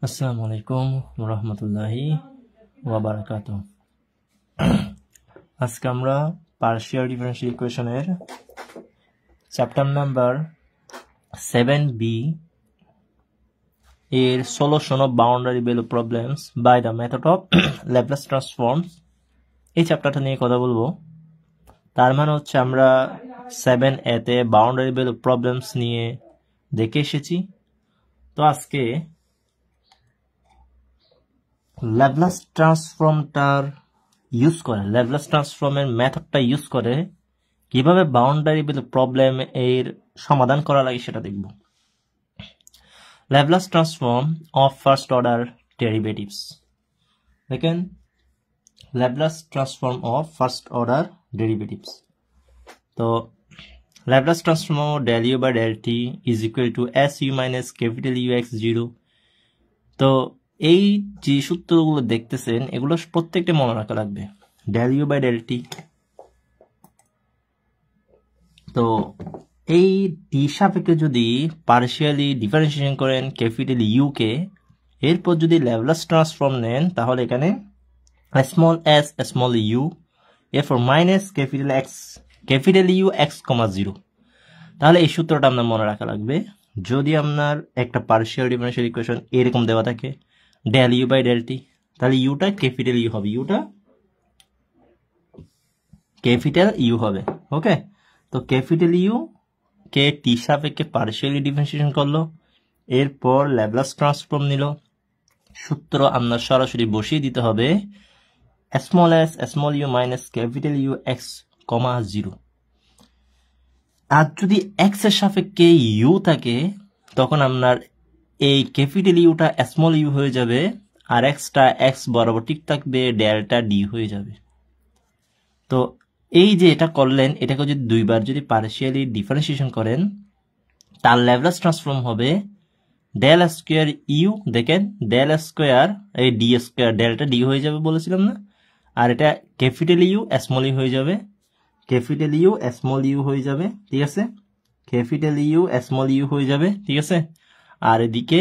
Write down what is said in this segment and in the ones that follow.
আসসালামু আলাইকুম রহমতুল্লাহি ওয়া বারাকাতুহু। আজকে আমরা পার্শিয়াল ডিফারেনশিয়াল ইকুয়েশনের চ্যাপ্টার নাম্বার 7b এর solution of boundary value problems by the method of Laplace transforms এই চ্যাপ্টারটা নিয়ে কথা বলবো। তার মানে হচ্ছে আমরা 7a তে বাউন্ডারি ভ্যালু প্রবলেমস নিয়ে দেখে এসেছি। তো আজকে ল্যাপ্লাস ট্রান্সফর্মটার ইউজ করে, ল্যাপ্লাস ট্রান্সফর্মের মেথডটা ইউজ করে কিভাবে বাউন্ডারি ভ্যালু প্রবলেম এর সমাধান করা লাগে সেটা দেখব। Laplace transform of first order derivatives. দেখেন, Laplace transform of first order derivatives. তো Laplace transform of del u by del t is equal to su minus capital U x 0। তো এই যে সূত্রগুলো দেখতেছেন এগুলো প্রত্যেকটা মনে রাখা লাগবে। del u by del t, তো এই টি সাপেক্ষে যদি পার্শিয়ালি ডিফারেন্সিয়েশন করেন ক্যাপিটাল ইউ কে, এরপর যদি ল্যাপ্লাস ট্রান্সফর্ম নেন তাহলে এখানে স্মল এস স্মল ইউ, এরপর minus capital U x comma 0। তাহলে এই সূত্রটা আপনার মনে রাখা লাগবে। যদি আপনার একটা পার্শিয়াল ডিফারেনশিয়াল ইকুয়েশন এরকম দেওয়া থাকে del u by del t, তাহলে ইউটা ক্যাপিটাল ইউ হবে, ইউটা ক্যাপিটাল ইউ হবে। ওকে, তো ক্যাপিটাল ইউ কে টি সাপেক্ষে পার্শিয়ালি ডিফারেন্সিয়েশন করলো, এরপর ল্যাপ্লাস ট্রান্সফর্ম নিল। সূত্র আপনার সরাসরি বসিয়ে দিতে হবে small S small you minus capital U x comma 0। আর যদি এক্স এর সাপেক্ষে ইউ থাকে তখন আপনার এই ক্যাপিটাল ইউটা স্মল ইউ হয়ে যাবে আর এক্সটা এক্স বরাবর ঠিক থাকবে, ডেল্টা ডি হয়ে যাবে। তো এই যে এটা করলেন, এটাকে যদি দুইবার যদি পার্শিয়ালি ডিফারেন্সিয়েশন করেন তার ল্যাপ্লাস ট্রান্সফর্ম হবে ডেল স্কোয়ার ইউ। দেখেন ডেল স্কোয়ার এই ডি স্কোয়ার, ডেল্টা ডি হয়ে যাবে বলেছিলাম না, আর এটা ক্যাপিটাল ইউ স্মল ইউ হয়ে যাবে, ক্যাপিটাল ইউ স্মল ইউ হয়ে যাবে, ঠিক আছে, ক্যাপিটাল ইউ স্মল ইউ হয়ে যাবে, ঠিক আছে, আর এদিকে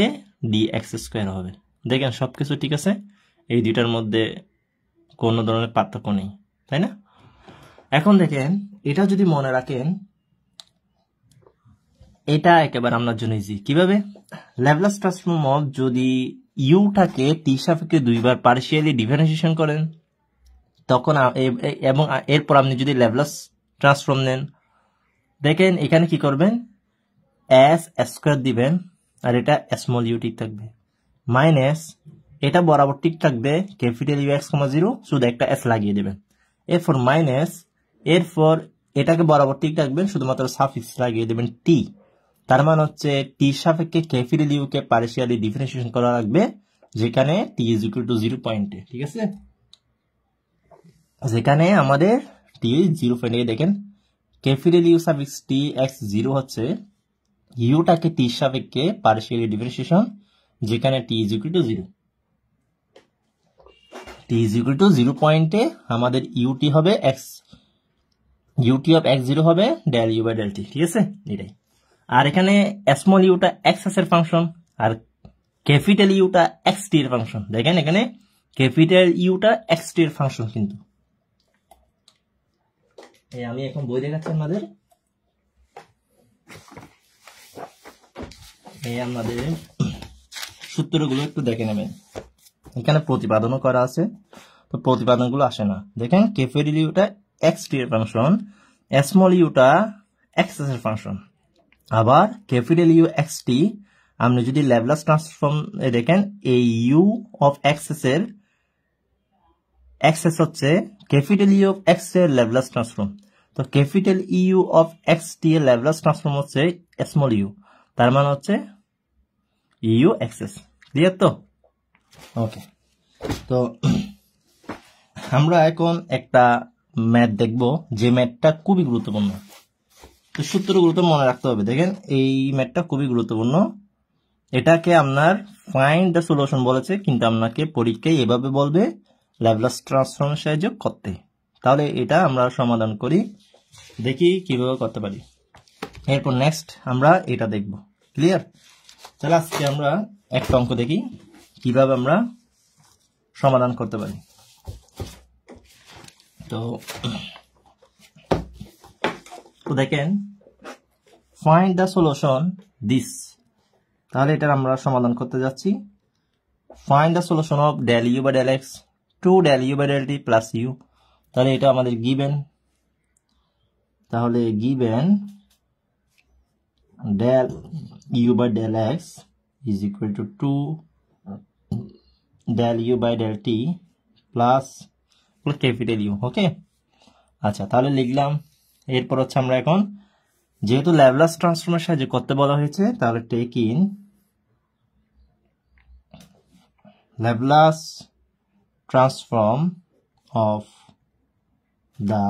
ডি এক্স স্কোয়ার হবে। দেখেন সবকিছু ঠিক আছে, এই দুইটার মধ্যে কোনো ধরনের পার্থক্য নেই, তাই না? এখন দেখেন এটা যদি মনে রাখেন, এটা একেবারে আপনার জন্য ইজি। কিভাবে? ল্যাপ্লাস ট্রান্সফর্ম অফ যদি ইউটাকে টি সাপেক্ষে দুইবার পার্শিয়ালি ডিফারেন্সিয়েশন করেন তখন এবং এরপর আপনি যদি ল্যাপ্লাস ট্রান্সফর্ম নেন, দেখেন এখানে কি করবেন, এস স্কোয়ার দিবেন আর এটা স্মল ইউ ঠিক থাকবে, মাইনাস এটা বরাবর ঠিক থাকবে ক্যাপিটাল ইউ এক্স কমা 0, শুধু একটা এস লাগিয়ে দেবেন, এরপর মাইনাস, এরপর এটাকে বরাবর ঠিক থাকবেন, শুধুমাত্র সাফিক্স লাগিয়ে দেবেন টি। তার মানে হচ্ছে টি সাপেক্ষে ক্যাপিটাল ইউ কে পার্শিয়ালি ডিফারেন্সিয়েশন করা লাগবে যেখানে টি ইজ ইকুয়াল টু 0 পয়েন্টে, ঠিক আছে, যেখানে আমাদের টি 0 পয়েন্টে। দেখেন capital U suffix T X 0 হচ্ছে ইউটাকে টি সাপেক্ষে পার্শিয়ালি ডিফারেন্সিয়েশন যেখানে T is equal to 0, T is equal to 0 পয়েন্টে আমাদের ইউটি হবে এক্স, ইউটি অফ এক্স 0 হবে del u by del t, ঠিক আছে, এটাই। আর এখানে স্মল ইউটা এক্স এর ফাংশন আর ক্যাপিটাল ইউটা এক্স টি এর ফাংশন। দেখেন এখানে ক্যাপিটাল ইউটা এক্স টি এর ফাংশন, কিন্তু আমি এখন বই দেখাচ্ছি আপনাদের, এই আপনাদের সূত্রগুলো একটু দেখে নেবেন। এখানে প্রতিপাদনও করা আছে, তো প্রতিপাদনগুলো আসে না। দেখেন ক্যাপিটাল ইউটা এক্স টি এর ফাংশন, স্মল ইউটা এক্স এর ফাংশন, আবার ক্যাপিটাল ইউ এক্স টি আপনি যদি ল্যাপ্লাস ট্রান্সফর্ম দেখেন, এই ইউ অফ এক্স এর এক্স হচ্ছে ক্যাপিটাল ইউ অফ এক্স এর ল্যাপ্লাস ট্রান্সফর্ম, তো ক্যাপিটাল ইউ অফ এক্স টি এর ল্যাপ্লাস ট্রান্সফর্ম হচ্ছে স্মল ইউ, তার মানে হচ্ছে ইউ এক্সএস। ক্লিয়ার তো? ওকে, তো আমরা এখন একটা ম্যাথ দেখব যে ম্যাথটা খুবই গুরুত্বপূর্ণ, তো সূত্রগুলো তো মনে রাখতে হবে। দেখেন এই ম্যাথটা খুবই গুরুত্বপূর্ণ, এটাকে আপনার ফাইন্ড দ্য সলিউশন বলেছে, কিন্তু আপনাকে পরীক্ষায় এভাবে বলবে ল্যাপ্লাস ট্রান্সফর্মের সাহায্যে করতে। তাহলে এটা আমরা সমাধান করি, দেখি কিভাবে করতে পারি, এরপর নেক্সট আমরা এটা দেখব। ক্লিয়ার? তাহলে আজকে আমরা একটা অঙ্ক দেখি। কিভাবে আমরা সমাধান করতে পারি। তো দেখেন ফাইন্ড দ্য সলিউশন দিস, তাহলে এটা আমরা সমাধান করতে যাচ্ছি। Find the solution of del u by del x to del u by del t plus u, তাহলে এটা আমাদের গিভেন। তাহলে given del u by del x is equal to 2 del u by del t plus capital U। ওকে, আচ্ছা তাহলে লিখলাম। এরপর হচ্ছে আমরা এখন যেহেতু ল্যাপ্লাস ট্রান্সফর্মের সাহায্যে করতে বলা হয়েছে, তাহলে take in Laplace transform of the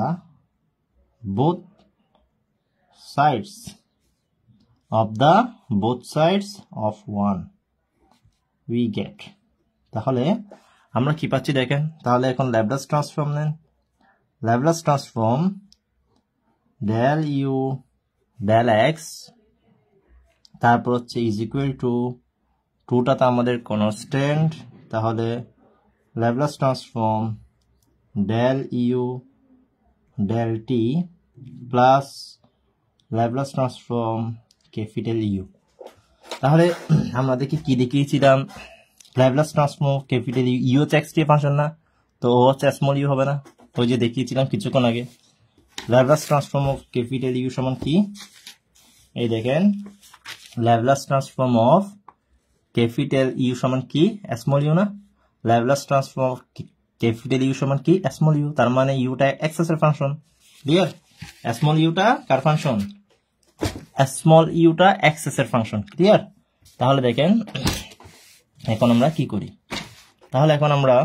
both sides of the both sides of 1 we get। তাহলে আমরা কি পাচ্ছি দেখেন, তাহলে এখন ল্যাপ্লাস ট্রান্সফর্ম নেন। Laplace transform del u del x, তারপর হচ্ছে ইজ ইকুয়াল টু 2টা তো আমাদের কনস্ট্যান্ট, তাহলে Laplace transform del u del t plus Laplace transform capital U। তাহলে আমরা দেখি কি দেখিয়েছিলাম, ল্যাপ্লাস ট্রান্সফর্ম ক্যাপিটাল U হচ্ছে x ফাংশন না, তো ও হচ্ছে স্মল u হবে না, ওই যে দেখিয়েছিলাম কিছুক্ষণ আগে। Laplace transform of capital U সমান কি, এই দেখেন Laplace transform of capital U সমান কি, স্মল u না, Laplace transform of capital U সমান কি, স্মল u, তার মানে ইউটা x এর ফাংশন। ক্লিয়ার? স্মল ইউটা কার ফাংশন, স্মল ইউটা এক্সেস এর ফাংশন। ক্লিয়ার? তাহলে দেখেন এখন আমরা কি করি, তাহলে এখন আমরা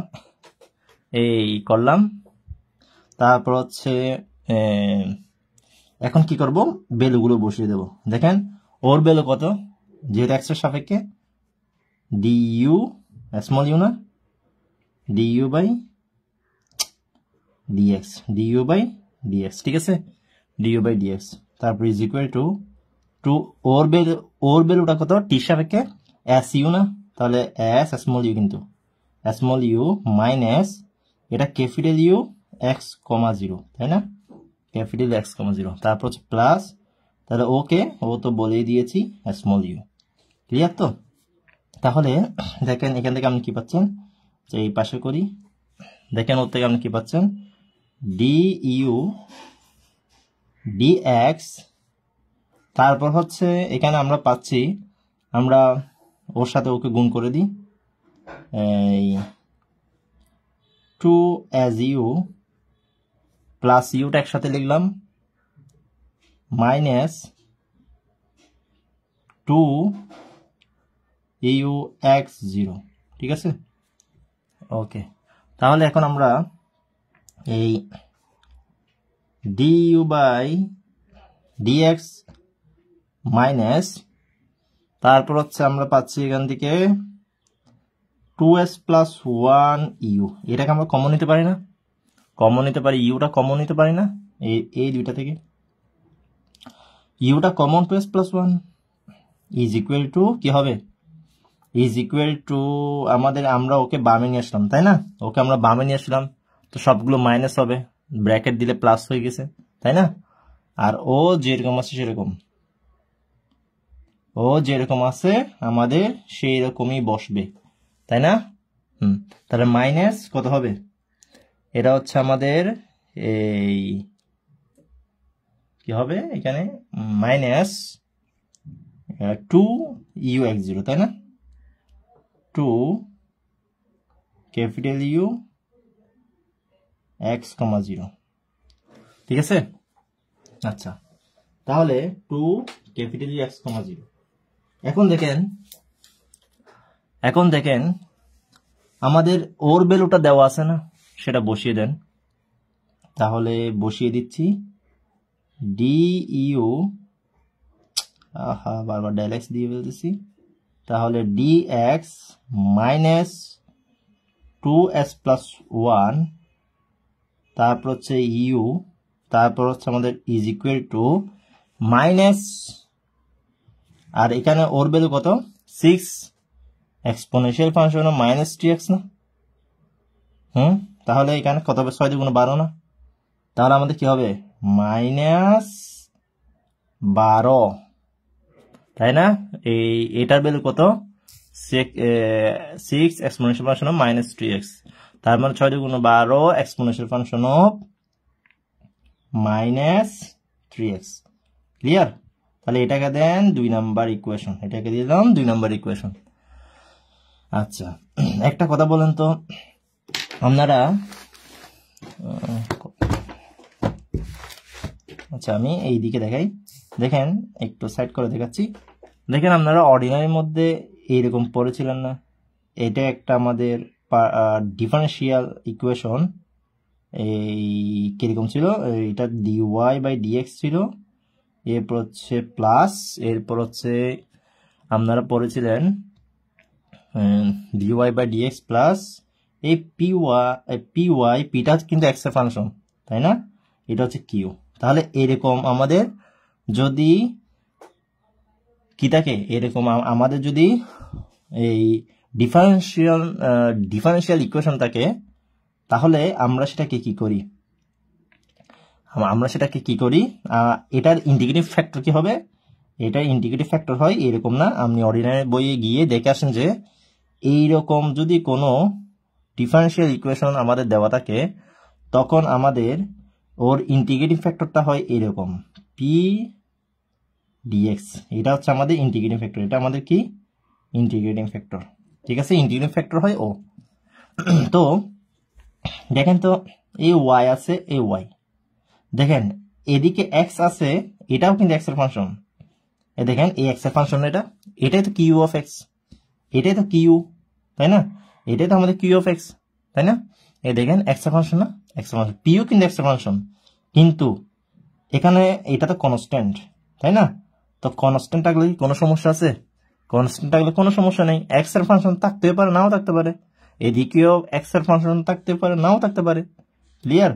এই করলাম, তারপর হচ্ছে এখন কি করব, ভ্যালুগুলো বসিয়ে দেব। দেখেন ওর ভ্যালু কত, যেহেতু এক্স এর সাপেক্ষে ডিইউ স্মল ইউ না, du by dx, du by dx, ঠিক আছে, ডিইউ বাই ডিএক্স, তারপর ইজ ইকুয়াল টু ওর ভ্যালুটা কত, টি সাপেক্ষে এস ইউ না, তাহলে এস স্মল ইউ, কিন্তু স্মল ইউ মাইনাস এটা capital U x comma zero, তাই না, ক্যাপিটাল এক্স কমা জিরো, তারপর হচ্ছে প্লাস, তাহলে ওকে ও তো বলেই দিয়েছি স্মল ইউ। ক্লিয়ার তো? তাহলে দেখেন এখান থেকে আপনি কি পাচ্ছেন, যে এই পাশে করি, দেখেন ওর থেকে আপনি কি পাচ্ছেন, ডি ইউ dx, তারপর হচ্ছে এখানে আমরা পাচ্ছি, আমরা ওর সাথে ওকে গুণ করে দিই, এই 2 as u প্লাস ইউটা একসাথে লিখলাম মাইনাস 2 u x 0, ঠিক আছে। ওকে, তাহলে এখন আমরা এই du by dx মাইনাস, তারপর হচ্ছে আমরা পাচ্ছি এখান থেকে 2s প্লাস 1 ইউ, এটাকে আমরা কমন নিতে পারি না, কমন নিতে পারি, ইউটা কমন নিতে পারি না, এই দুইটা থেকে ইউটা common, 2s plus 1 is equal to কি হবে, ইজ ইকুয়াল টু আমাদের, আমরা ওকে বামে নিয়ে আসলাম, তাই না, ওকে আমরা বামে নিয়ে আসলাম, তো সবগুলো মাইনাস হবে, ব্র্যাকেট দিলে প্লাস হয়ে গেছে, তাই না, আর ও যেরকম আছে সেরকম, ও যেরকম আছে আমাদের সেই রকমই বসবে, তাই না। তাহলে মাইনাস কত হবে, এটা হচ্ছে আমাদের এই কি হবে এখানে, মাইনাস 2 ইউ এক্স 0, তাই না, 2 ক্যাপিটাল ইউ এক্স কমা 0, ঠিক আছে। আচ্ছা, তাহলে 2 ক্যাপিটাল ইউ এক্স কমা 0। এখন দেখেন আমাদের ওর ভ্যালুটা দেওয়া আছে না, সেটা বসিয়ে দেন। তাহলে বসিয়ে দিচ্ছি ডি ইউ, বারবার ডেল এক্স দিয়ে ফেলতেছি, তাহলে D x minus 2s plus 1, তারপর হচ্ছে ইউ, তারপর হচ্ছে আমাদের ইজ ইকুয়াল টু মাইনাস, আর এখানে ওর ভ্যালু কত, 6 এক্সপোনেনশিয়াল ফাংশন মাইনাস 3x না? তাহলে এখানে কত হবে? 6 × 12 না? তাহলে আমাদের কি হবে? -12, তাই না? এটার ভ্যালু কত? 6 এক্সপোনেনশিয়াল ফাংশন অফ -3x, তার মানে 6 × 12 exponential function of -3x। Clear? তাহলে এটাকে দেন 2 নাম্বার ইকুয়েশন, এটাকে দিলাম 2 নাম্বার ইকুয়েশন। আচ্ছা, একটা কথা বলেন তো, আপনারা আচ্ছা আমি এই দিকে দেখাই, দেখেন একটু সাইড করে দেখাচ্ছি। দেখেন আপনারা অর্ডিনারির মধ্যে এইরকম পড়েছিলেন না? এটা একটা আমাদের ডিফারেন্সিয়াল ইকুয়েশন। এই কিরকম ছিল? এটা dy/dx ছিল, এরপর হচ্ছে প্লাস, এরপর হচ্ছে আপনারা পড়েছিলেন dy/dx প্লাস এই পিটা কিন্তু এক্স এর ফাংশন, তাই না? এটা হচ্ছে কিউ। তাহলে এরকম আমাদের যদি কি থাকে, এরকম আমাদের যদি এই ডিফারেন্সিয়াল ইকুয়েশন থাকে, তাহলে আমরা সেটাকে কি করি? এটার ইন্টিগ্রেটিভ ফ্যাক্টর কি হবে? এটার ইন্টিগ্রেটিভ ফ্যাক্টর হয় এরকম না? আপনি অর্ডিনারি বইয়ে গিয়ে দেখে আসেন যে এইরকম যদি কোনো ডিফারেন্সিয়াল ইকুয়েশন আমাদের দেওয়া থাকে, তখন আমাদের ওর ইন্টিগ্রেটিভ ফ্যাক্টরটা হয় এরকম, পি dx। এটা হচ্ছে আমাদের ইন্টিগ্রেটিং ফ্যাক্টর, এটা আমাদের কি? ইন্টিগ্রেটিং ফ্যাক্টর, ঠিক আছে? ইন্টিগ্রেটিং ফ্যাক্টর হয় ও। তো দেখেন তো, এই y আছে, এই y, দেখেন এদিকে x আছে, এটাও কিন্তু x এর ফাংশন। দেখেন এই x এর ফাংশন, এটাই তো কিউ অফ x, এটাই তো কিউ, তাই না? এটাই তো আমাদের কিউ অফ x, তাই না? এই দেখেন x এর ফাংশন না? x এর ফাংশন, পিও কিন্তু x এর ফাংশন, কিন্তু এখানে এটা তো কনস্ট্যান্ট, তাই না? তো কনস্ট্যান্ট থাকলে কি কোনো সমস্যা আছে? কনস্ট্যান্ট থাকলে কোনো সমস্যা নেই। এক্স এর ফাংশন থাকতে পারে, নাও থাকতে পারে, এদিকেও এক্স এর ফাংশন থাকতে পারে, নাও থাকতে পারে। ক্লিয়ার?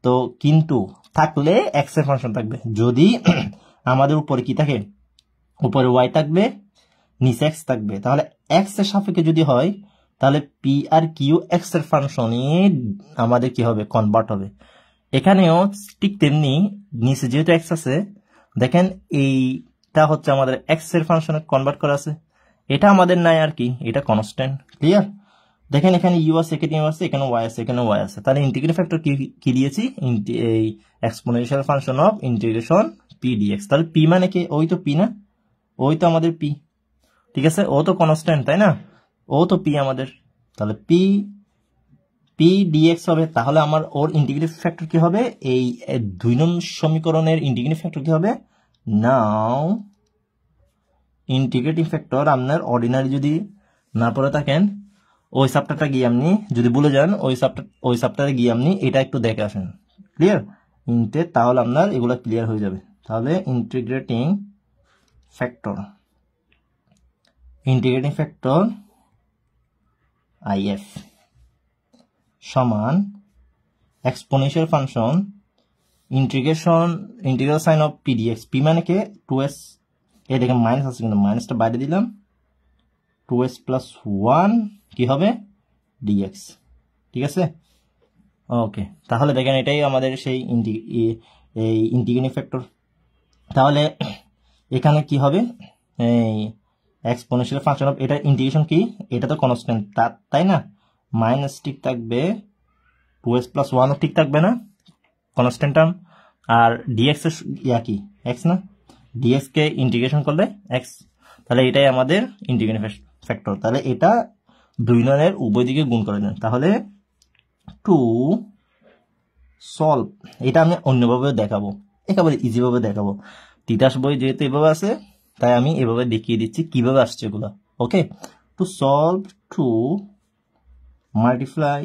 তো কিন্তু থাকলে এক্স এর ফাংশন থাকবে। যদি আমাদের উপরে কি থাকে? উপরে ওয়াই থাকবে, নিচে এক্স থাকবে। তাহলে এক্স এর সাপেক্ষে যদি হয়, তাহলে পি আর কিউ এক্স এর ফাংশনে আমাদের কি হবে? কনভার্ট হবে। এখানেও ঠিক তেমনি, নিচে যেহেতু এক্স আছে, দেখেন এইটা হচ্ছে আমাদের এক্স এর ফাংশনে কনভার্ট করা আছে, এটা আমাদের নাই আর কি, এটা কনস্ট্যান্ট। ক্লিয়ার? দেখেন এখানে ইউ আছে, এখানে ইউ আছে, এখানে ওয়াই আছে, এখানে ওয়াই আছে। তাহলে ইন্টিগ্রেটিং ফ্যাক্টর কি দিয়েছি? এই exponential function of integration p dx. তাহলে পি মানে কি? ওই তো পি না? ওই তো আমাদের পি, ঠিক আছে? ও তো কনস্ট্যান্ট, তাই না? ও তো পি আমাদের। তাহলে পি ডিএক্স হবে। তাহলে আমার ওর ইন্টিগ্রেটিভ ফ্যাক্টর কি হবে? এই 2 নং সমীকরণের ইন্টিগ্রেটিভ ফ্যাক্টর কি হবে? নাও ইন্টিগ্রেটিং ফ্যাক্টর আপনার অর্ডিনারি যদি না পড়ে থাকেন, ওই চ্যাপ্টারটা গিয়ে আপনি যদি ভুলে যান, ওই চ্যাপ্টারে গিয়ে আপনি এটা একটু দেখে আসেন। ক্লিয়ার? তাহলে আপনার এগুলো ক্লিয়ার হয়ে যাবে। তাহলে ইন্টিগ্রেটিং ফ্যাক্টর আইএফ সমান exponential function integral sign of p dx. P মানে কে? 2s, এই দেখেন মাইনাস আছে কিন্তু মাইনাসটা বাইরে দিলাম, 2s প্লাস 1 কি হবে? ডিএক্স, ঠিক আছে? ওকে, তাহলে দেখেন এটাই আমাদের সেই ইন্টিগ্রেটিং ফ্যাক্টর। তাহলে এখানে কি হবে? এই এক্সপোনেনশিয়াল ফাংশন অফ, এটা ইন্টিগ্রেশন কি? এটা তো কনস্ট্যান্ট, তাই না? মাইনাস ঠিক থাকবে, 2s প্লাস 1 ঠিক থাকবে না, কনস্ট্যান্ট টার্ম। আর ডিএক্স এর কি? এক্স না? ডিএক্স কে ইন্টিগ্রেশন করলে এক্স। তাহলে এটাই আমাদের ইন্টিগ্রেটিং ফ্যাক্টর। তাহলে এটা 2 নয়ের উভয় দিকে গুণ করে দেন। তাহলে টু সলভ, এটা আমি অন্যভাবে দেখাবো, একেবারে ইজি ভাবে দেখাবো। তিতাস বই যেহেতু এভাবে আছে, তাই আমি এভাবে দেখিয়ে দিচ্ছি কিভাবে আসছে এগুলো। Okay, to solve to multiply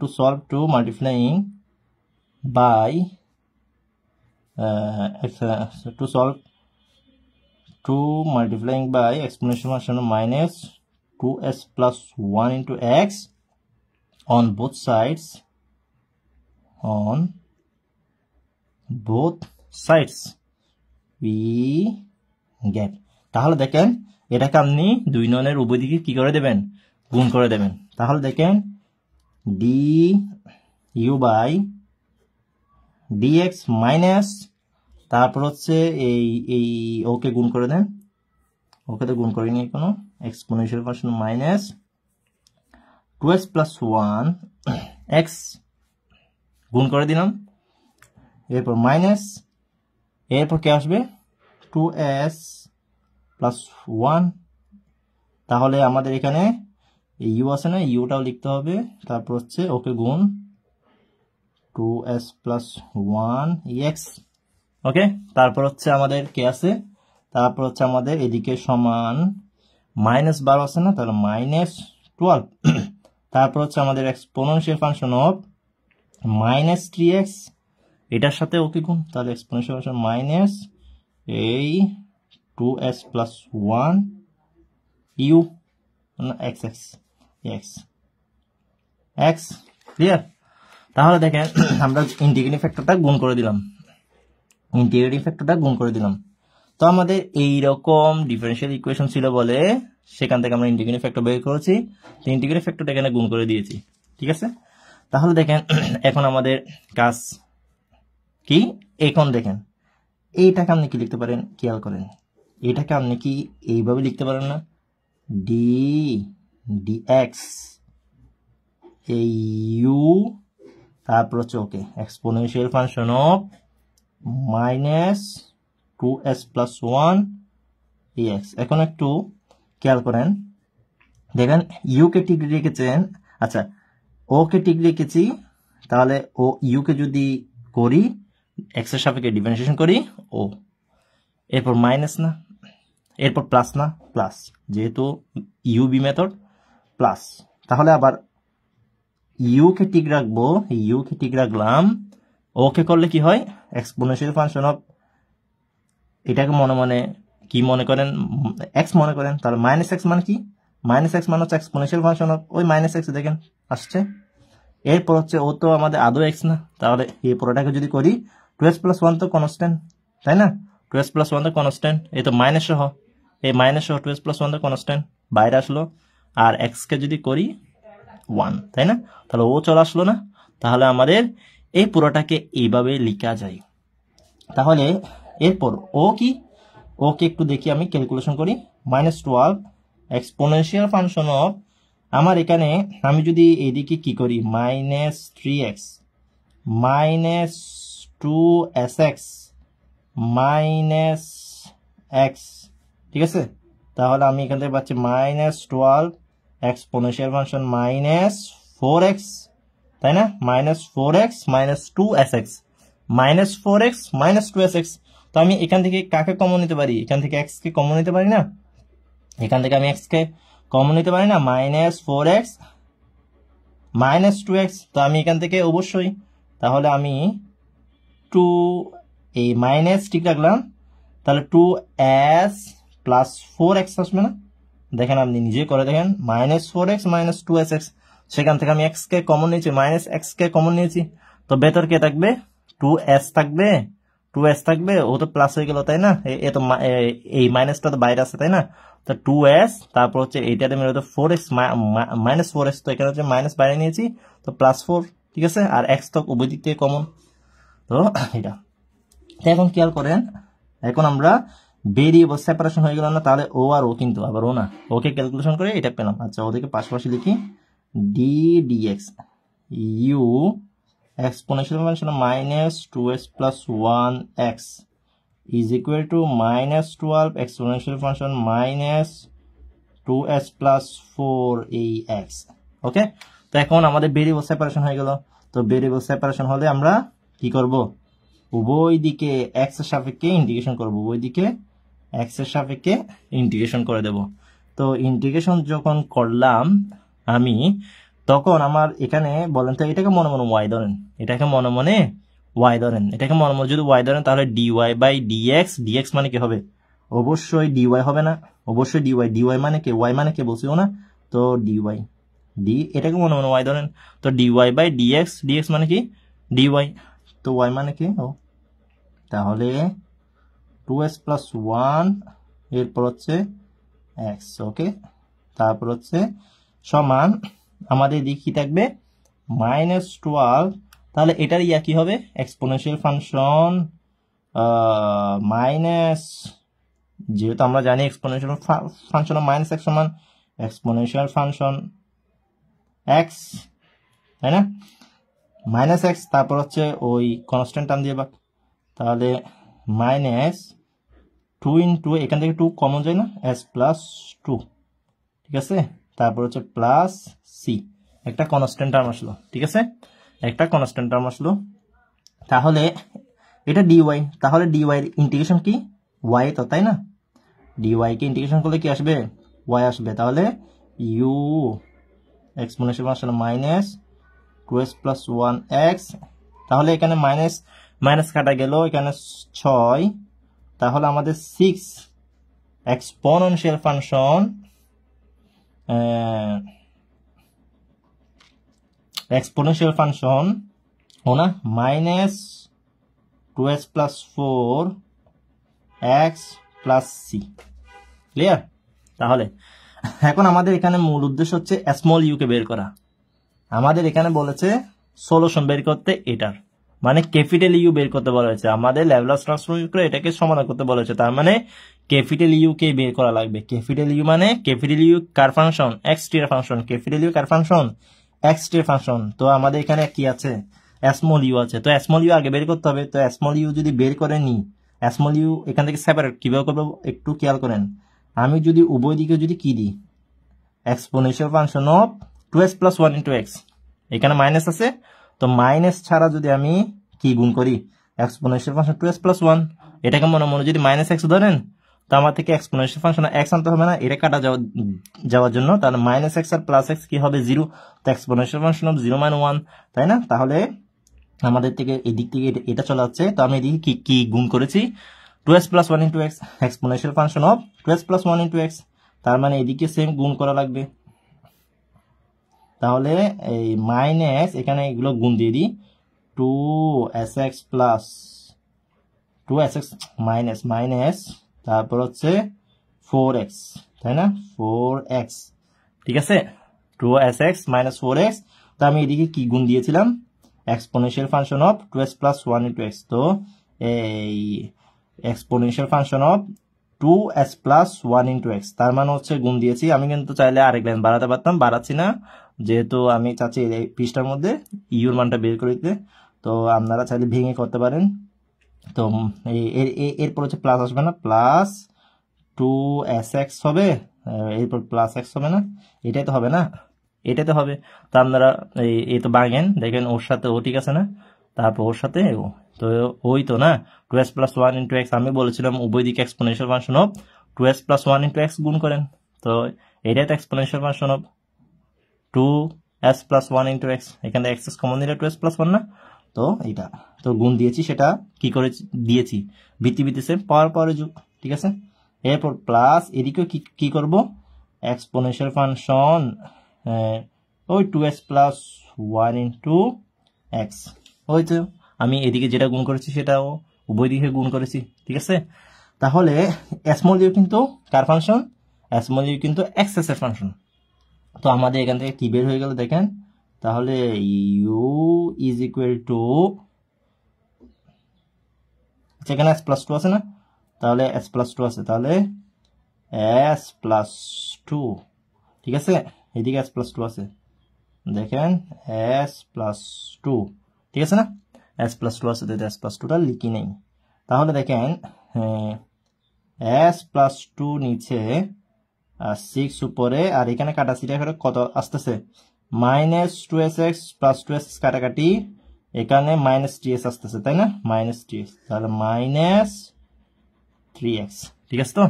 to solve 2 multiplying by to solve 2 multiplying by exponential function of minus 2s plus 1 into x on both sides, P gap. তাহলে দেখেন এটাকে আপনি 2 ননের উভয় দিকে কি করে দেবেন, গুণ করে দেবেন। তাহলে দেখেন d u by dx minus, তারপর হচ্ছে এই ওকে গুণ করে দেন, ওকে তো গুণ করিনি কোনো, exponential function minus 2s plus 1 x গুণ করে দিলাম, এরপর মাইনাস, এরপর কি আসবে 2s প্লাস 1। তাহলে আমাদের এখানে ইউ আছে না, ইউটাও লিখতে হবে, তারপর হচ্ছে ওকে গুণ 2s প্লাস 1 ex। ওকে, তারপর হচ্ছে আমাদের কে আছে, তারপর হচ্ছে আমাদের এদিকে সমান -12 আছে না, তাহলে -12। তারপর হচ্ছে আমাদের এক্সপোনেনশিয়াল ফাংশন অফ -3x, এটার সাথে ওকে গুণ, তাহলে এক্সপোনেনশিয়াল ফাংশন মাইনাস এই 2s plus 1 u x x x x. Clear? তাহলে দেখেন আমরা ইন্টিগ্রেটিং ফ্যাক্টরটা গুণ করে দিলাম, ইন্টিগ্রেটিং ফ্যাক্টরটা গুণ করে দিলাম। তো আমাদের এইরকম ডিফারেনশিয়াল ইকুয়েশন ছিল বলে সেখান থেকে আমরা ইন্টিগ্রেটিং ফ্যাক্টর বের করেছি, তো ইন্টিগ্রেটিং ফ্যাক্টরটা এখানে গুণ করে দিয়েছি। ঠিক আছে, তাহলে দেখেন এখন আমাদের কাজ কি, এখন দেখেন এইটাকে আপনি কি লিখতে পারেন, খেয়াল করেন, এটাকে আপনি কি এইভাবে লিখতে পারেন না, ডি ডিএক্স এই ইউ, তারপর হচ্ছে okay exponential function of -2s plus 1 ex। এখন একটু খেয়াল করেন, দেখেন ইউ কে ঠিক রেখেছেন, আচ্ছা ও কে ঠিক রেখেছি, তাহলে ও ইউ কে যদি করি এক্স এর সাপেক্ষে ডিফারেন্সিয়েশন করি ও, এরপর মাইনাস না, এরপর প্লাস না, প্লাস, যেহেতু ইউ বি মেথড প্লাস, তাহলে আবার ইউ কে ঠিক রাখবো, ইউ কে ঠিক রাখলাম, ওকে করলে কি হয় এক্সপোনেনশিয়াল ফাংশন অফ, এটাকে মনে মনে কি মনে করেন, এক্স মনে করেন, তাহলে মাইনাস এক্স মানে কি, মাইনাস এক্স মানে হচ্ছে এক্সপোনেনশিয়াল ফাংশন অফ ওই মাইনাস এক্স, দেখেন আসছে। এরপর হচ্ছে ও তো আমাদের আদৌ এক্স না, তাহলে এই পুরোটাকে যদি করি 2s প্লাস 1 তো কনস্ট্যান্ট, তাই না, 2s প্লাস 1 তো কনস্ট্যান্ট, এই তো মাইনাস সহ, এই মাইনাস সহ 2s প্লাস 1 তো কনস্ট্যান্ট বাইরে আসলো, আর এক্স কে যদি করি 1, তাই না, তাহলে ও চলে আসলো না, তাহলে আমাদের এই পুরোটাকে এইভাবে লেখা যায়। তাহলে এরপর ও কি, ওকে একটু দেখি আমি ক্যালকুলেশন করি, -12 এক্সপোনেনশিয়াল ফাংশন অফ, আমার এখানে আমি যদি এদিকে কি করি -3x -2sx -x, ঠিক আছে, তাহলে আমি এখান থেকে পাচ্ছি -12 এক্সপোনেনশিয়াল ফাংশন -4x, তাই না, -4x -2sx -4x -2sx। তো আমি এখান থেকে কাকে কমন নিতে পারি, এখান থেকে x কে কমন নিতে পারি না, এখান থেকে আমি x কে কমন নিতে পারি না, -4x -2x, তো আমি এখান থেকে অবশ্যই, তাহলে আমি 2 এই মাইনাস ঠিক রাখলাম, তাহলে 2s প্লাস 4x আসবে না, দেখেন আপনি নিজে করে দেখেন, -4x -2sx, সেখান থেকে আমি x কে কমন নিয়েছি, -x কে কমন নিয়েছি, তো ভেতর কে থাকবে 2s থাকবে, 2s থাকবে, ও তো প্লাস হয়ে গেল, তাই না, এ তো এই মাইনাসটা তো বাইরে আছে, তাই না, তো 2s, তারপর হচ্ছে এইটাতে মিলে তো 4x -4x, তো এখানে হচ্ছে মাইনাস বাইরে নিয়েছি, তো +4, ঠিক আছে, আর x তো উভয় দিক থেকে কমন, তো এটা। এখন খেয়াল করেন, এখন আমরা ভেরিয়েবল সেপারেশন হয়ে গেল না, তাহলে ও আর ও কিন্তু আবার ও না, ওকে ক্যালকুলেশন করে এটা পেলাম। আচ্ছা ওদেরকে পাশাপাশি লিখি, d dx u exponential function -2s plus 1x is equal to -12 exponential function -2s plus 4ax। ওকে, তো এখন আমাদের ভেরিয়েবল সেপারেশন হয়ে গেল, তো ভেরিয়েবল সেপারেশন হলে আমরা কি করব, উভয় দিকে x এর সাপেক্ষে ইন্টিগ্রেশন করব, উভয় দিকে x এর সাপেক্ষে ইন্টিগ্রেশন করে দেব। তো ইন্টিগ্রেশন যখন করলাম আমি, তখন আমার এখানে বলেন তো, এটাকে মনে মনে y ধরেন, এটাকে মনে মনে y ধরেন, এটাকে মনে মনে যদি y ধরেন, তাহলে dy বাই dx, dx মানে কি হবে, অবশ্যই dy হবে না, অবশ্যই dy, dy মানে কি, y মানে কি বলছিও না, তো dy d, এটাকে মনে মনে y ধরেন, তো dy বাই dx, dx মানে কি dy, তো y মানে কি ও, তাহলে 2s প্লাস 1 এরপর হচ্ছে x, ওকে। তারপর হচ্ছে সমান আমাদের এদিকে কি থাকবে -12, তাহলে এটার ইয়া কি হবে এক্সপোনেনশিয়াল ফাংশন মাইনাস, যেহেতু আমরা জানি এক্সপোনেনশিয়াল ফাংশন মাইনাস x সমান এক্সপোনেনশিয়াল ফাংশন x, তাই না, মাইনাস x, তারপর হচ্ছে ওই কনস্ট্যান্ট টার্ম দিয়ে, তাহলে -2 ইন্টু এখান থেকে 2 কমন যায় না, s প্লাস 2, ঠিক আছে। তারপর হচ্ছে প্লাস সি, একটা কনস্ট্যান্ট টার্ম আসলো, ঠিক আছে, একটা কনস্ট্যান্ট টার্ম আসলো। তাহলে এটা ডিওয়াই, তাহলে ডিওয়াই এর ইন্টিগ্রেশন কি y, তো তাই না, ডিওয়াই কে ইন্টিগ্রেশন করলে কি আসবে y আসবে। তাহলে you exponential function -2s plus 1x, তাহলে এখানে মাইনাস মাইনাস কাটা গেল, এখানে 6, তাহলে আমাদের 6 এক্সপোনেনশিয়াল ফাংশন এক্সপোনেনশিয়াল ফাংশন ও না -2s plus 4x plus C, clear. তাহলে এখন আমাদের এখানে মূল উদ্দেশ্য হচ্ছে স্মল ইউ কে বের করা। আমাদের এখানে বলেছে সলিউশন বের করতে, এটার মানে ক্যাপিটাল ইউ বের করতে বলা হয়েছে, আমাদের ল্যাপ্লাস ট্রান্সফর্ম করে এটাকে সমাধান করতে বলা হয়েছে, তার মানে ক্যাপিটাল ইউ কে বের করা লাগবে। ক্যাপিটাল ইউ মানে ক্যাপিটাল ইউ কার ফাংশন, এক্স টি এর ফাংশন, ক্যাপিটাল ইউ কার ফাংশন, এক্স টি এর ফাংশন। তো আমাদের এখানে কি আছে স্মল ইউ আছে, তো স্মল ইউ আগে বের করতে হবে। তো স্মল ইউ যদি বের করে নি, স্মল ইউ এখান থেকে সেপারেট কিভাবে করবো একটু খেয়াল করেন। আমি যদি উভয় দিকে যদি কি দিই exponential function of 2s plus 1 into x, এখানে মাইনাস আছে, তো মাইনাস ছাড়া যদি আমি কি গুণ করি এক্সপোনেনশিয়াল ফাংশন 2s প্লাস 1, এটাকে মনে মনে যদি মাইনাস এক্স ধরেন, তো আমার থেকে এক্সপোনেনশিয়াল ফাংশন এক্স আনতে হবে না, এটা কাটা যাওয়ার জন্য, তাহলে মাইনাস এক্স আর প্লাস এক্স কি হবে 0, তো এক্সপোনেনশিয়াল ফাংশন অফ 0 - 1, তাই না। তাহলে আমাদের থেকে এদিক থেকে এটা চলে যাচ্ছে, তো আমি এদিকে কি গুণ করেছি 2s plus 1 into x, exponential function of 2s plus 1 into x, তার মানে এদিকে সেম গুণ করা লাগবে। তাহলে এই মাইনাস এখানে এগুলো গুণ দিয়ে দিই 2sx plus 2sx minus minus, তারপর হচ্ছে 4x, তাই না, 4x, ঠিক আছে, 2sx মাইনাস 4x। তো আমি এদিকে কি গুণ দিয়েছিলাম exponential function of 2s plus 1 into x, তো এই exponential function of 2s plus 1 into x, তার মানে হচ্ছে গুণ দিয়েছি। আমি কিন্তু চাইলে আরেক লাইন বাড়াতে পারতাম, বাড়াচ্ছি না, যেহেতু আমি চাচ্ছি এই পৃষ্ঠার মধ্যে ইউর মানটা বের করে দিতে, তো আপনারা চাইলে ভেঙে করতে পারেন। তো এরপর হচ্ছে প্লাস আসবে না, প্লাস 2sx হবে, এরপর প্লাস এক্স হবে না, এটাই তো হবে না, এটাই তো হবে। তো আপনারা এই তো বাঙেন, দেখেন ওর সাথে ও ঠিক আছে না, তারপর ওর সাথে ও, তো ওই তো না 2s প্লাস 1 ইন্টু এক্স, আমি বলেছিলাম উভয় দিকে exponential function of 2s plus 1 into x গুণ করেন, তো এটাই তো exponential function of 2s plus 1 into x, এখানে এক্স কমন দিলে 2s প্লাস 1 না, তো এটা তো গুণ দিয়েছি, সেটা কি করে দিয়েছি ভিত্তি সেম, পাওয়ার যোগ, ঠিক আছে। এরপর প্লাস এদিকেও কি করব এক্সপোনেনশিয়াল ফাংশন ওই 2s প্লাস 1 ইন্টু এক্স, ওই তো আমি এদিকে যেটা গুণ করেছি সেটাও উভয় দিকে গুণ করেছি, ঠিক আছে। তাহলে স্মল ইউ কিন্তু কার ফাংশন, স্মল ইউ কিন্তু এক্স এর ফাংশন। তো আমাদের এখান থেকে কি বের হয়ে গেল দেখেন, তাহলে ইউ ইজ ইকুয়াল টু, এখানে s প্লাস 2 আছে না, তাহলে s প্লাস 2 আছে, তাহলে s প্লাস 2, ঠিক আছে, এদিকে s প্লাস 2 আছে, দেখেন s প্লাস 2, ঠিক আছে না, s প্লাস 2 আছে, s প্লাস 2টা লিখি নেই। তাহলে দেখেন s প্লাস 2 নিচে 6 উপরে, আর এখানে কাটাছিটা করে কত আসতেছে -2sx প্লাস 2s কাটাকাটি, এখানে -3s আসতেছে, তাই না, -3s, তাহলে -3x, ঠিক আছে। তো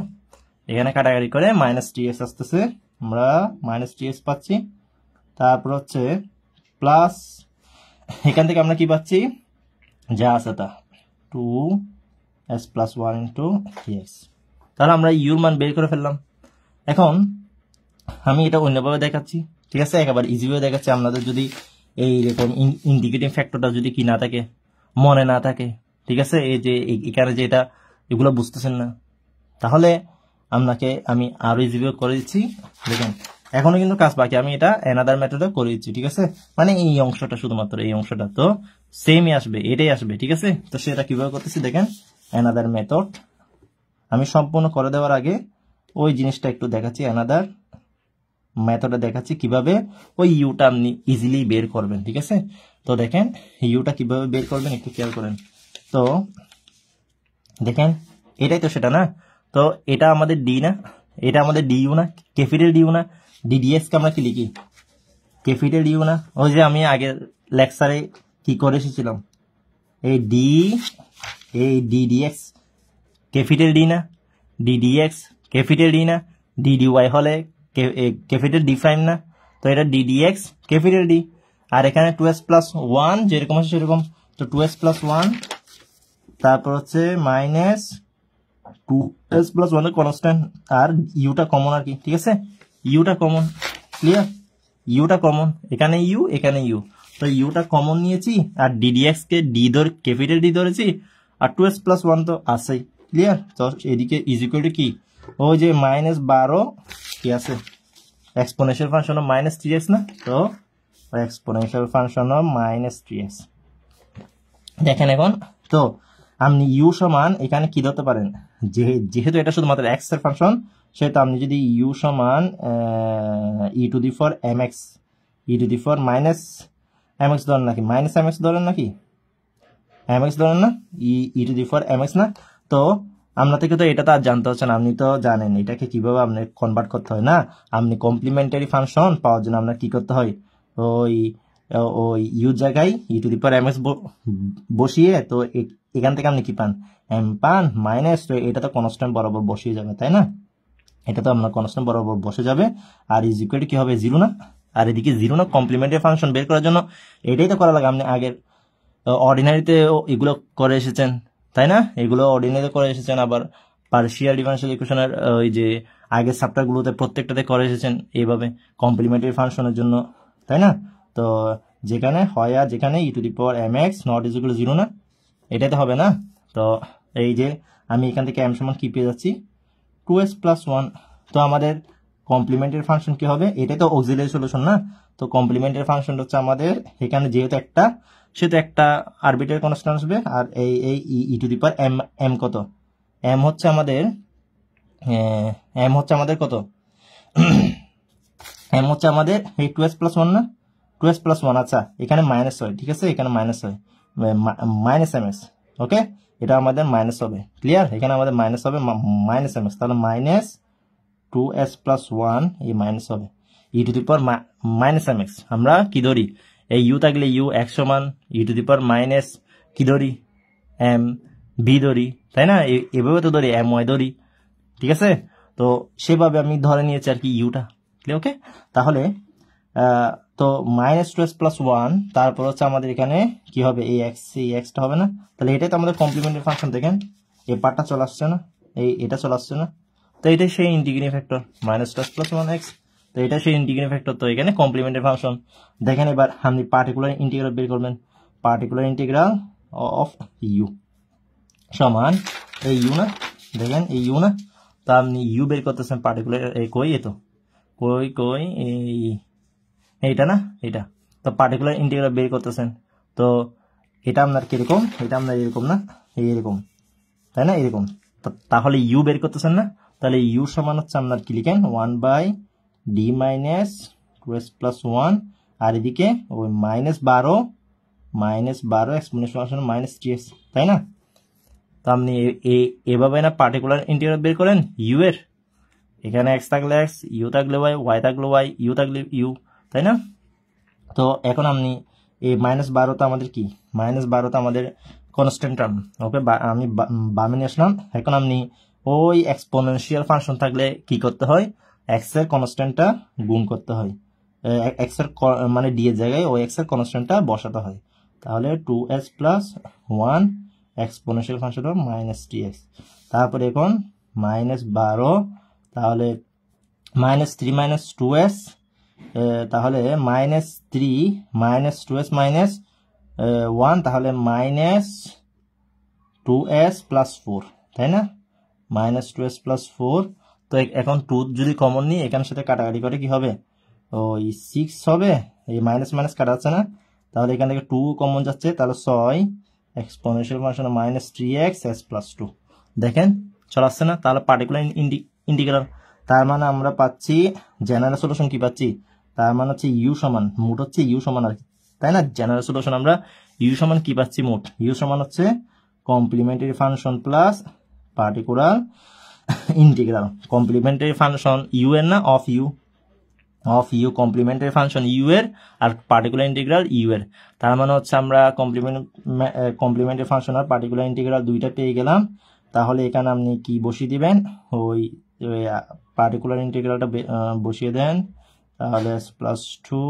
এখানে কাটাকাটি করে -3s আসতেছে, আমরা -3s পাচ্ছি। তারপর হচ্ছে প্লাস এখান থেকে আমরা কি পাচ্ছি যা আছে তা 2s প্লাস 1 ইন্টু এক্স, তাহলে আমরা ইউর মান বের করে ফেললাম। এখন আমি এটা অন্যভাবে দেখাচ্ছি, ঠিক আছে, একেবারে ইজিভাবে দেখাচ্ছি। আপনাদের যদি এইরকম ইন্ডিকেটিং ফ্যাক্টরটা যদি কি না থাকে, মনে না থাকে, ঠিক আছে, এই যে এখানে যে এটা এগুলো বুঝতেছেন না? তাহলে আপনাকে আমি আরো ইজিভাবে করে দিচ্ছি। দেখেন এখনো কিন্তু কাজ বাকি, আমি এটা অ্যানাদার মেথডে করে দিচ্ছি, ঠিক আছে? মানে এই অংশটা, শুধুমাত্র এই অংশটা তো সেমই আসবে, এটাই আসবে, ঠিক আছে? তো সেটা কিভাবে করতেছি দেখেন, অ্যানাদার মেথড। আমি সম্পূর্ণ করে দেওয়ার আগে ওই জিনিসটা একটু দেখাচ্ছি, অ্যানাদার মেথডে দেখাচ্ছি কিভাবে ওই ইউটা আপনি ইজিলি বের করবেন, ঠিক আছে? তো দেখেন ইউটা কিভাবে বের করবেন একটু খেয়াল করেন। তো দেখেন এটাই তো সেটা না, তো এটা আমাদের ডি না, এটা আমাদের ডিইউ না, ক্যাপিটাল ডিইউ না, ডিডিএক্স কে আমরা কি লিখি? ক্যাপিটাল ডিইউ না? ওই যে আমি আগের লেকচারে কি করে এসেছিলাম, এই ডিডিএক্স ক্যাপিটাল ডি না, ডিডিএক্স ক্যাপিটাল ডি না, ডিডিওয়াই হলে ক্যাপিটাল ডি প্রাইম না, তো এটা ডিডিএক্স ক্যাপিটাল ডি। আর এখানে 2s+1 যেরকম আছে সেরকম, তো 2s+1 তারপর হচ্ছে মাইনাস 2s+1 এর কনস্ট্যান্ট, আর ইউটা কমন আর কি, ঠিক আছে? ইউটা কমন, ক্লিয়ার? ইউটা কমন, এখানে ইউ এখানে ইউ, তো ইউটা কমন নিয়েছি, আর ডিডিএক্স কে ডি ধরে ক্যাপিটাল ডি ধরেছি, আর 2s+1 তো আছেই, ক্লিয়ার? তো এদিকে ইজ ইকুয়াল টু কি, ওই যে -12 কি আছে, এক্সপোনেনশিয়াল ফাংশন অফ -3x না, তো এক্সপোনেনশিয়াল ফাংশন অফ -3x। দেখেন এখন তো আপনি ইউ সমান এখানে কি ধরতে পারেন, যেহেতু এটা শুধুমাত্র এক্স এর ফাংশন, সেহেতু আপনি যদি ইউ সমান e⁻mx e⁻−mx ধরেন নাকি -mx ধরেন নাকি mx ধরেন না, e⁻mx না, তো আপনার থেকে তো এটা তো আর জানতে হচ্ছে না, আপনি তো জানেন এটাকে কিভাবে আপনি কনভার্ট করতে হয় না। আপনি কমপ্লিমেন্টারি ফাংশন পাওয়ার জন্য আপনার কি করতে হয়, ওই ইউ জায়গায় e⁻mx বসিয়ে, তো এখান থেকে আপনি কি পান, এম পান, মাইনাস, তো এটা তো কনস্ট্যান্ট বরাবর বসিয়ে যাবে, তাই না? এটা তো আপনার কনস্ট্যান্ট বরাবর বসে যাবে, আর ইজ ইকুয়াল টু কি হবে, 0 না? আর এদিকে 0 না, কমপ্লিমেন্টারি ফাংশন বের করার জন্য এটাই তো করা লাগে। আপনি আগের অর্ডিনারিতে এগুলো করে এসেছেন, তাই না? এগুলো অর্ডিনারিতে করে এসেছেন, আবার পার্শিয়াল ডিফারেনশিয়াল ইকুয়েশনের ওই যে আগের চ্যাপ্টারগুলোতে প্রত্যেকটাতে করে এসেছেন এইভাবে কমপ্লিমেন্টারি ফাংশনের জন্য, তাই না? তো যেখানে হয় আর যেখানে e⁻mx not is equal to 0 না, এটাই তো হবে না? তো এই যে আমি এখান থেকে m সমান কি পেয়ে যাচ্ছি, 2s+1। তো আমাদের কমপ্লিমেন্টারি ফাংশন কি হবে, এটাই তো অক্সিলারি সলিউশন না, তো কমপ্লিমেন্টারি ফাংশন হচ্ছে আমাদের এখানে যেহেতু একটা, সেহেতু একটা আরবিট্রারি কনস্ট্যান্ট আসবে, আর এই e⁻m কত, m হচ্ছে আমাদের কত, m হচ্ছে আমাদের এই 2s+1 না, 2s+1, আচ্ছা এখানে মাইনাস হয়, ঠিক আছে? এখানে মাইনাস হয়, -mx, ওকে? এটা আমাদের মাইনাস হবে, ক্লিয়ার? এখানে আমাদের মাইনাস হবে -mx, তাহলে -2s+1 এই মাইনাস হবে e⁻−mx। আমরা কি ধরি, এই ইউ থাকলে ইউ x সমান e⁻- কি ধরি, m b ধরি, তাই না? এভাবে তো ধরি, my ধরি, ঠিক আছে? তো সেভাবে আমি ধরে নিয়েছি আর কি ইউটা, ওকে? তাহলে তো -2s+1, তারপর হচ্ছে আমাদের এখানে কি হবে, এই এক্সটা হবে না, তাহলে এটাই তো আমাদের কমপ্লিমেন্টারি ফাংশন। দেখেন এই পার্টটা চলে আসছে না, এটা চলে আসছে না, তো এটাই সেই ইন্টিগ্রেটিং ফ্যাক্টর -2s+1x, তো এটা সেই ইন্টিগ্রেটিং ফ্যাক্টর, তো এখানে কমপ্লিমেন্টারি ফাংশন। দেখেন এবার আপনি পার্টিকুলার ইন্টিগ্রাল বের করবেন, পার্টিকুলার ইন্টিগ্রাল অফ ইউ সমান এই ইউ না, দেখেন এই ইউ না, তো আপনি ইউ বের করতেছেন পার্টিকুলার, কই এতো কই এইটা না, এটা তো পার্টিকুলার ইন্টিগ্রাল বের করতেছেন, তো এটা আপনার কিরকম, এটা আপনার এরকম না, এরকম, তাই না? এরকম, তাহলে ইউ বের করতেছেন না, তাহলে ইউ সমান হচ্ছে আপনার কি লিখেন, 1/d-2s+1, আর এদিকে ওই -12 এক্সপোনেনশিয়াল ফাংশন -3x, তাই না? তো আপনি এভাবে না পার্টিকুলার ইন্টিগ্রাল বের করেন ইউ এর, এখানে x থাকলে x, ইউ থাকলে y থাকলে y, ইউ থাকলে ইউ, তাই না? তো এখন আপনি এই -12 তো আমাদের কি, -12 তো আমাদের কনস্ট্যান্ট টার্ম, ওকে? আমি বামে নিয়ে আসলাম। এখন আপনি ওই এক্সপোনেনশিয়াল ফাংশন থাকলে কি করতে হয়, x এর কনস্ট্যান্টটা গুণ করতে হয়, x এর মানে d এর জায়গায় ওই x এর কনস্ট্যান্টটা বসাতে হয়, তাহলে 2s+1 exponential function of -3x, তারপরে এখন -12, তাহলে -3 - 2s, তাহলে -3 - 2s - 1, তাহলে -2s+4, তাই না, -2s+4। তো এখন 2 যদি কমন নিই এখানের সাথে কাটাকাটি করে কি হবে, ওই 6 হবে, এই মাইনাস মাইনাস কাটা যাচ্ছে না, তাহলে এখান থেকে 2 কমন যাচ্ছে, তাহলে 6 এক্সপোনেনশিয়াল ফাংশন -3x s+2। দেখেন চলে আসছে না, তাহলে পার্টিকুলার ইন্টিগ্রাল। তার মানে আমরা পাচ্ছি জেনারেল সলিউশন কি পাচ্ছি, তার মানে হচ্ছে ইউ সমান, মোট হচ্ছে ইউ সমান আর কি, তাই না। জেনারেল সলিউশন আমরা ইউ সমান কি পাচ্ছি, মোট ইউ সমান হচ্ছে complementary function plus particular integral. Complementary function u এর না of u complementary function u এর আর পার্টিকুলার ইন্টিগ্রাল ইউ এর। তার মানে হচ্ছে আমরা কমপ্লিমেন্টারি ফাংশন আর পার্টিকুলার ইন্টিগ্রাল দুইটা পেয়ে গেলাম। তাহলে এখানে আপনি কি বসিয়ে দিবেন, ওই পার্টিকুলার ইন্টিগ্রালটা বসিয়ে দেন, তাহলে s+2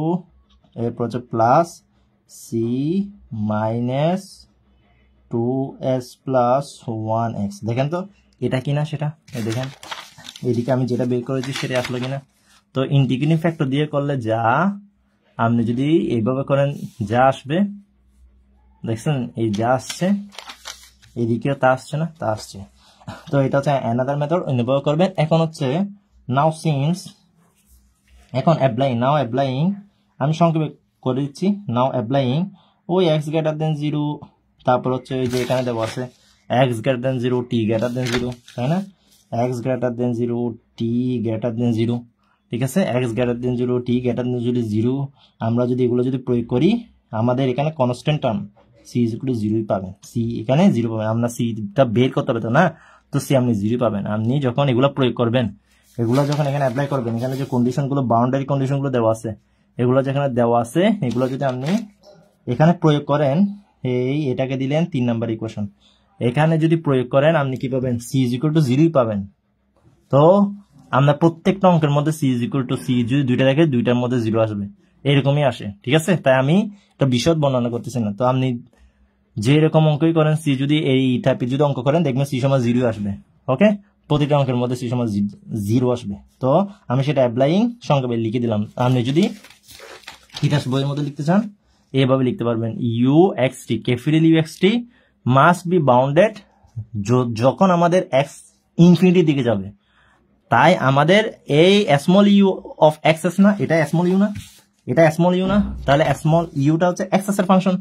এরপর হচ্ছে প্লাস সি মাইনাস 2s+1x। দেখেন তো এটা কিনা সেটা, দেখেন এদিকে আমি যেটা বের করেছি সেটা আসলো কিনা। তো ইন্টিগ্রেটিং ফ্যাক্টর দিয়ে করলে যা, আপনি যদি এইভাবে করেন যা আসবে, দেখছেন এই যা আসছে, এদিকেও তা আসছে না, তা আসছে। তো এটা হচ্ছে অ্যানাদার মেথড, ব্যবহার করবেন। এখন হচ্ছে নাও সিন্স, এখন অ্যাপ্লাইং আমি সংক্ষেপে করে দিচ্ছি। নাও অ্যাপ্লাইং ওই x গ্রেটার দেন 0, তারপর হচ্ছে ওই যে এখানে দেওয়া আছে x greater than 0 t greater than 0, তাই না, x greater than 0 t greater than 0, ঠিক আছে, x greater than 0 t greater than 0। আমরা যদি এগুলো যদি প্রয়োগ করি, আমাদের এখানে কনস্ট্যান্ট টার্ম c = 0 পাবেন, c এখানে 0 পাবেন। আমরা c-টা বের করতে হবে তো না, তো c আপনি 0 পাবেন। আপনি যখন এগুলো প্রয়োগ করবেন, এগুলো যখন এখানে অ্যাপ্লাই করবেন, এখানে যে কন্ডিশনগুলো বাউন্ডারি কন্ডিশনগুলো দেওয়া আছে, এগুলো যেখানে দেওয়া আছে, এগুলো যদি আপনি এখানে প্রয়োগ করেন, এটাকে দিলেন 3 নাম্বার ইকুয়েশন, এখানে যদি প্রয়োগ করেন আপনি কি পাবেন, c = 0 পাবেন। তো আমরা প্রত্যেকটা অঙ্কের মধ্যে c যদি দুইটা থাকে, দুইটার মধ্যে 0 আসবে, এরকমই আসে, ঠিক আছে। তাই আমি এটা বিশদ বর্ণনা করতেছি না। তো আপনি যে এরকম অঙ্কই করেন, c যদি এই টাইপের যদি অঙ্ক করেন, দেখবেন c সমান 0 আসবে। ওকে, প্রতিটা অঙ্কের মধ্যে c সমান 0 আসবে। তো আমি সেটা অ্যাপ্লাইং সংক্ষেপে লিখে দিলাম। আপনি যদি ইতিহাস বইয়ের মধ্যে লিখতে চান, এইভাবে লিখতে পারবেন, u(xt), capital u(xt) must be bounded, যখন আমাদের x ইনফিনিটির দিকে যাবে। তাই আমাদের এই স্মল ইউ অফ এক্সেস না, এটা স্মল ইউ না, এটা স্মল ইউ না, তাহলে স্মল ইউটা হচ্ছে এক্সেস এর ফাংশন।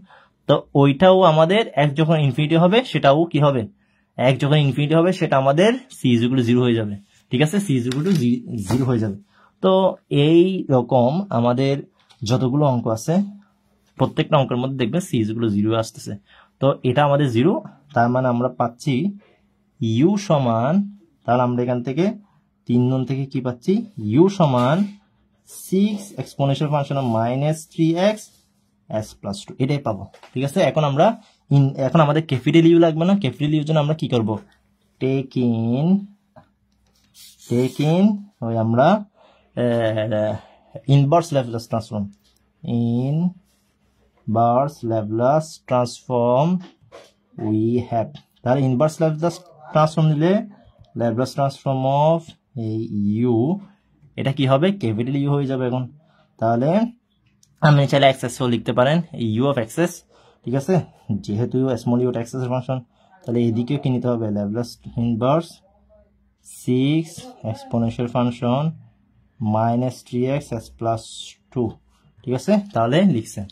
তো ওইটাও আমাদের x যখন ইনফিনিটি হবে সেটাও কি হবে, x যখন ইনফিনিটি হবে সেটা আমাদের c = 0 হয়ে যাবে, ঠিক আছে, c = 0 হয়ে যাবে। তো এই রকম আমাদের যতগুলো অঙ্ক আছে, প্রত্যেকটা অঙ্কের মধ্যে দেখবেন c = 0 আসতেছে। তো এটা আমাদের 0, তার মানে আমরা পাচ্ছি u সমান, তাহলে আমরা এখান থেকে 3 নং থেকে কি পাচ্ছি, u সমান 6 এক্সপোনেনশিয়াল ফাংশন -3x s+2, এটাই পাবো, ঠিক আছে। এখন আমাদের ক্যাপিটাল ইউ লাগবে না, ক্যাপিটাল ইউর জন্য আমরা কি করব, টেক ইন ওই আমরা inverse Laplace transform we have. তাহলে ইনভার্স ল্যাপ্লাস ট্রান্সফর্ম নিলে ল্যাপ্লাস ট্রান্সফর্ম অফ ইউ, এটা কি হবে, ক্যাপিটাল ইউ হয়ে যাবে এখন। তাহলে আপনি চাইলে এক্সেসও লিখতে পারেন, ইউ অফ এক্সেস, ঠিক আছে, যেহেতু স্মল ইউ এক্সেস এর ফাংশন, তাহলে এদিকেও কি নিতে হবে, Laplace inverse 6 exponential function -3x s+2, ঠিক আছে। তাহলে লিখছেন,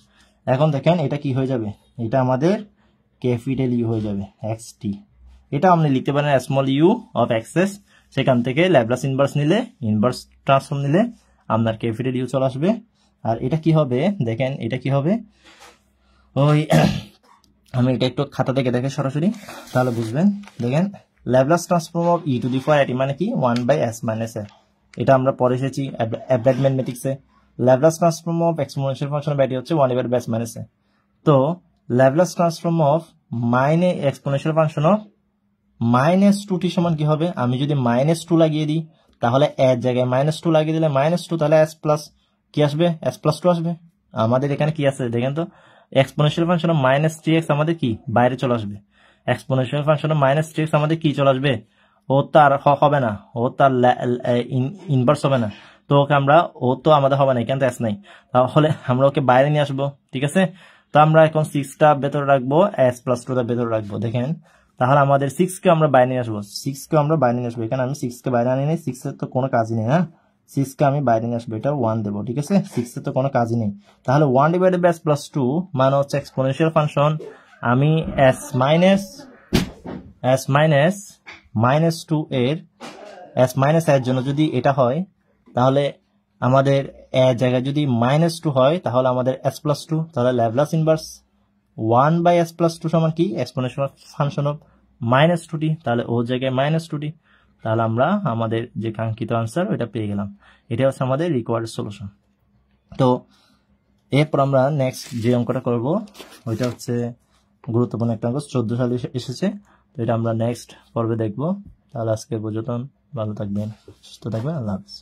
এখন দেখেন এটা কি হয়ে যাবে, এটা আমাদের ক্যাপিটাল ইউ হয়ে যাবে xt। এটা আপনি লিখতে পারেন স্মল ইউ অফ এক্সেস, সেখান থেকে ল্যাপ্লাস ইনভার্স নিলে, ইনভার্স ট্রান্সফর্ম নিলে আপনার ক্যাপিটাল ইউ চলে আসবে। আর এটা কি হবে, দেখেন এটা কি হবে, ওই আমি এটা একটু খাতা থেকে দেখে সরাসরি, তাহলে বুঝবেন। দেখেন ল্যাপ্লাস ট্রান্সফর্ম অফ e⁴ মানে কি, 1/s - a, এটা আমরা পড়ে এসেছি অ্যাপ্লাইড ম্যাথমেটিক্সে। Laplace transform of exponential function ব্যাটি হচ্ছে 1/s - a। তো Laplace transform of exponential function of -2t সমান কি হবে, আমি যদি -2 লাগিয়ে দিই, তাহলে এর জায়গায় -2 লাগিয়ে দিলে -2, তাহলে s প্লাস কি আসবে, s+2 আসবে। আমাদের এখানে কি আছে দেখেন তো, এক্সপোনেনশিয়াল ফাংশন অফ -3x আমাদের কি বাইরে চলে আসবে, এক্সপোনেনশিয়াল ফাংশন অফ -3x আমাদের কি চলে আসবে, ও তার হবে না, ও তার ইনভার্স হবে না, তো ওকে আমরা, ও তো আমাদের হবে না, এখানে তো s নাই, তাহলে আমরা ওকে বাইরে নিয়ে আসবো, ঠিক আছে। তো আমরা এখন 6টা ভেতরে রাখবো, s+2টা ভেতরে রাখবো। দেখেন তাহলে আমাদের 6 কে আমরা বাইরে নিয়ে আসবো, 6 কে আমরা বাইরে নিয়ে আসবো। এখানে আমি 6 কে বাইরে আনি নাই, 6 এর তো কোনো কাজই নেই। হ্যাঁ, 6 কে আমি বাইরে নিয়ে আসবো, এটা 1 দেবো, ঠিক আছে। 6 এর তো কোনো কাজই নেই। তাহলে 1 ডিভাইডেড বাই s প্লাস 2 মানে হচ্ছে এক্সপোনেনশিয়াল ফাংশন। আমি s মাইনাস 2 এর s মাইনাস এর জন্য যদি এটা হয়, তাহলে আমাদের এর জায়গায় যদি -2 হয়, তাহলে আমাদের s প্লাস 2, তাহলে Laplace inverse 1 by s plus 2 সমান কি? এক্সপোনেনশিয়াল ফাংশন অফ -2t, তাহলে ও জায়গায় -2t, তাহলে আমরা আমাদের যে কাঙ্ক্ষিত আনসার ওইটা পেয়ে গেলাম। এটা হচ্ছে আমাদের রিকোয়ার্ড সলিউশন। তো এরপর আমরা নেক্সট যে অঙ্কটা করব ওইটা হচ্ছে গুরুত্বপূর্ণ একটা অঙ্ক, 14 সালে এসেছে। তো এটা আমরা নেক্সট পর্বে দেখব। তাহলে আজকে পর্যন্ত ভালো থাকবেন, সুস্থ থাকবেন, আল্লাহ হাফেজ।